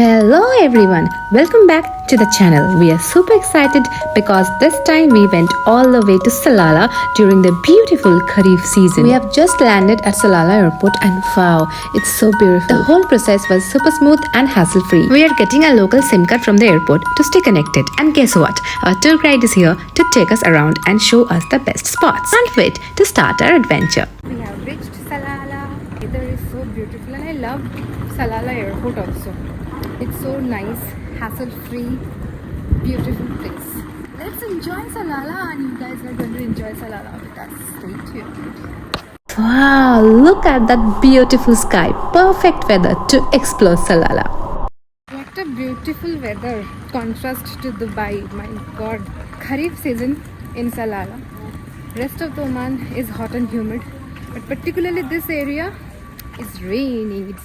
Hello everyone, welcome back to the channel. We are super excited because this time we went all the way to Salala during the beautiful Kharif season. We have just landed at Salala airport and wow, it's so beautiful. The whole process was super smooth and hassle-free. We are getting a local SIM card from the airport to stay connected. And guess what? Our tour guide is here to take us around and show us the best spots. Can't wait to start our adventure. We have reached Salala. Weather is so beautiful and I love Salala airport also. It's so nice, hassle-free, beautiful place. Let's enjoy Salala and you guys are going to enjoy Salala with us. Stay tuned. Wow, look at that beautiful sky. Perfect weather to explore Salala. What a beautiful weather. Contrast to Dubai. My god. Kharif season in Salala. Rest of the Oman is hot and humid. But particularly this area is raining. It's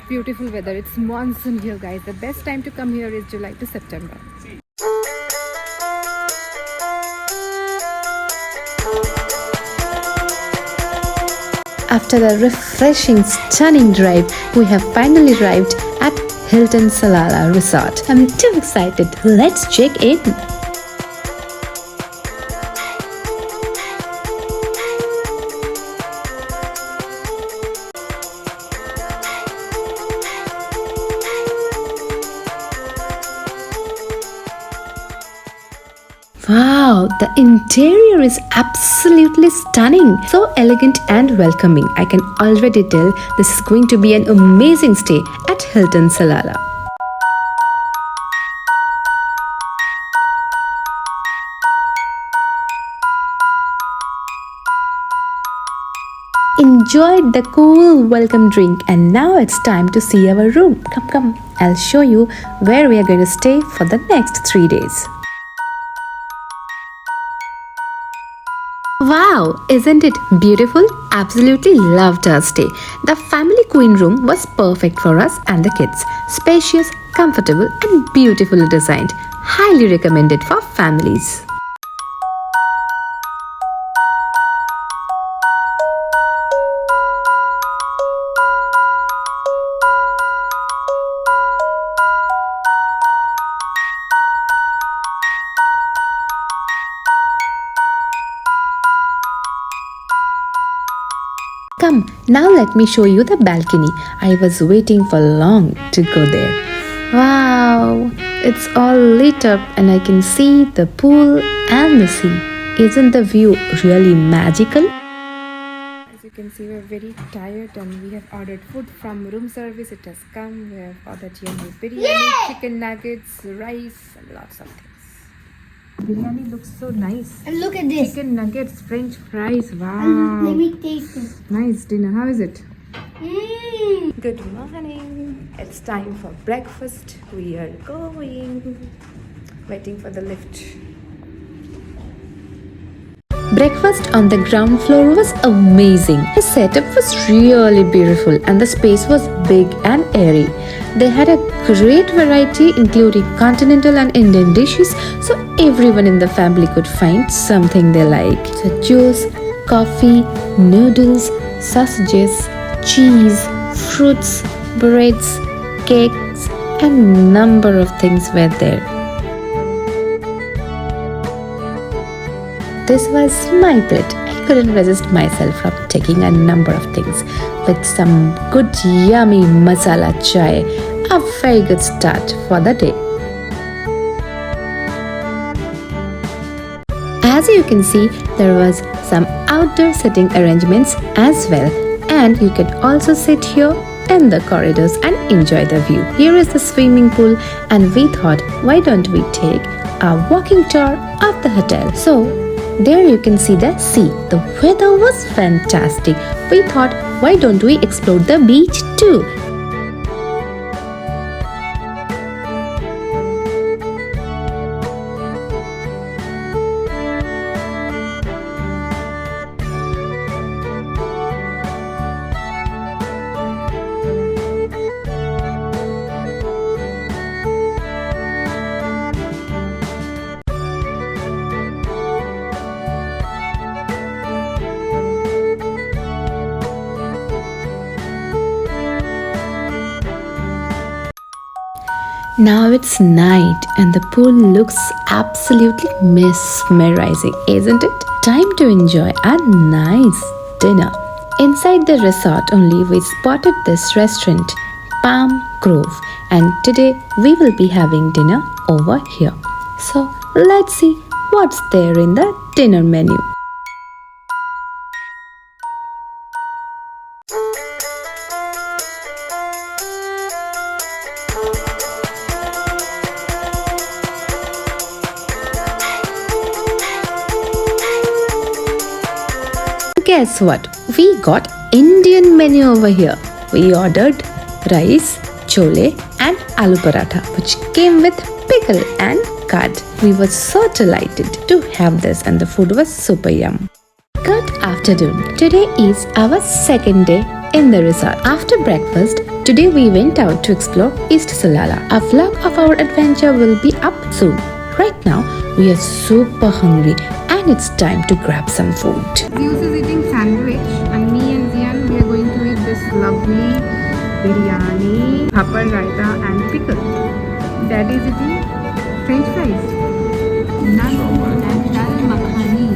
beautiful weather. It's monsoon here, guys. The best time to come here is July to September. After a refreshing, stunning drive, we have finally arrived at Hilton Salala Resort. I'm too excited. Let's check in. Wow, the interior is absolutely stunning. So elegant and welcoming. I can already tell this is going to be an amazing stay at Hilton Salala. Enjoyed the cool welcome drink and now it's time to see our room. Come, I'll show you where we are going to stay for the next 3 days. Wow, isn't it beautiful? Absolutely loved our stay. The family queen room was perfect for us and the kids. Spacious, comfortable and beautifully designed. Highly recommended for families. Come, now let me show you the balcony. I was waiting for long to go there. Wow, it's all lit up and I can see the pool and the sea. Isn't the view really magical? As you can see, we're very tired and we have ordered food from room service. It has come. We have ordered yummy biryani, chicken nuggets, rice and lots of things. Biryani looks so nice. And look at this. Chicken nuggets, french fries. Wow. Let me taste it. Nice dinner. How is it? Good morning. It's time for breakfast. We are going. Waiting for the lift. Breakfast on the ground floor was amazing. The setup was really beautiful and the space was big and airy. They had a great variety including continental and Indian dishes so everyone in the family could find something they like. So juice, coffee, noodles, sausages, cheese, fruits, breads, cakes and number of things were there. This was my plate. I couldn't resist myself from taking a number of things with some good yummy masala chai. A very good start for the day. As you can see, there was some outdoor sitting arrangements as well, and you can also sit here in the corridors and enjoy the view. Here is the swimming pool and we thought, why don't we take a walking tour of the hotel? So there you can see the sea. The weather was fantastic. We thought, why don't we explore the beach too? Now it's night and the pool looks absolutely mesmerizing, isn't it? Time to enjoy a nice dinner. Inside the resort only we spotted this restaurant, Palm Grove, and today we will be having dinner over here. So let's see what's there in the dinner menu. Guess what? We got Indian menu over here. We ordered rice, chole and aloo paratha which came with pickle and curd. We were so delighted to have this and the food was super yum. Good afternoon. Today is our second day in the resort. After breakfast, today we went out to explore East Salala. A vlog of our adventure will be up soon. Right now, we are super hungry and it's time to grab some food. Zeus is eating sandwich and me and Zian, we are going to eat this lovely biryani, papad, raita and pickle. Daddy is eating french fries. Naan and dal makhani.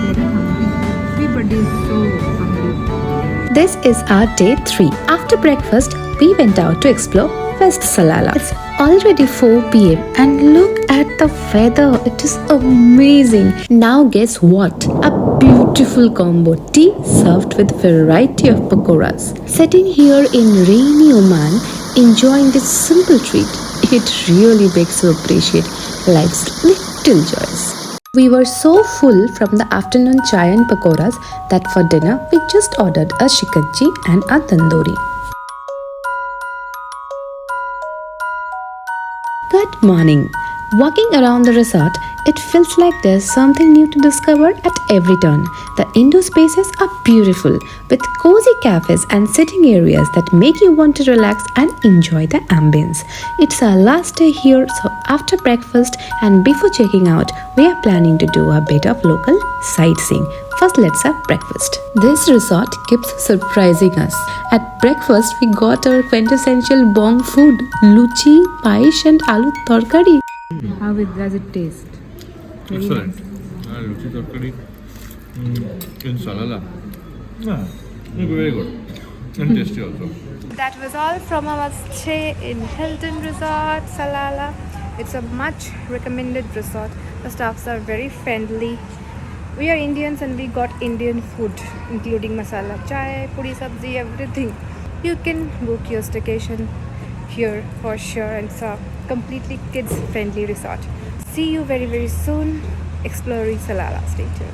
Very hungry. Everybody is so hungry. This is our day 3. After breakfast, we went out to explore West Salala. It's already 4 p.m. and look at the weather. It is amazing. Now guess what? A beautiful combo tea served with variety of pakoras. Sitting here in rainy Oman, enjoying this simple treat, it really makes you appreciate life's little joys. We were so full from the afternoon chai and pakoras that for dinner we just ordered a shikanji and a tandoori. Good morning. Walking around the resort, it feels like there's something new to discover at every turn. The indoor spaces are beautiful with cozy cafes and sitting areas that make you want to relax and enjoy the ambience. It's our last day here, so after breakfast and before checking out, we are planning to do a bit of local sightseeing. First, let's have breakfast. This resort keeps surprising us. At breakfast, we got our quintessential bong food, luchi, paish and aloo torkari. How does it taste? Very Excellent. nice. Luchi tarkari in Salala. Yeah, very good. And tasty also. That was all from our stay in Hilton Resort, Salala. It's a much recommended resort. The staffs are very friendly. We are Indians and we got Indian food, including masala chai, puri sabzi, everything. You can book your staycation here for sure, and it's a completely kids friendly resort. See you very soon exploring Salala. Stay tuned.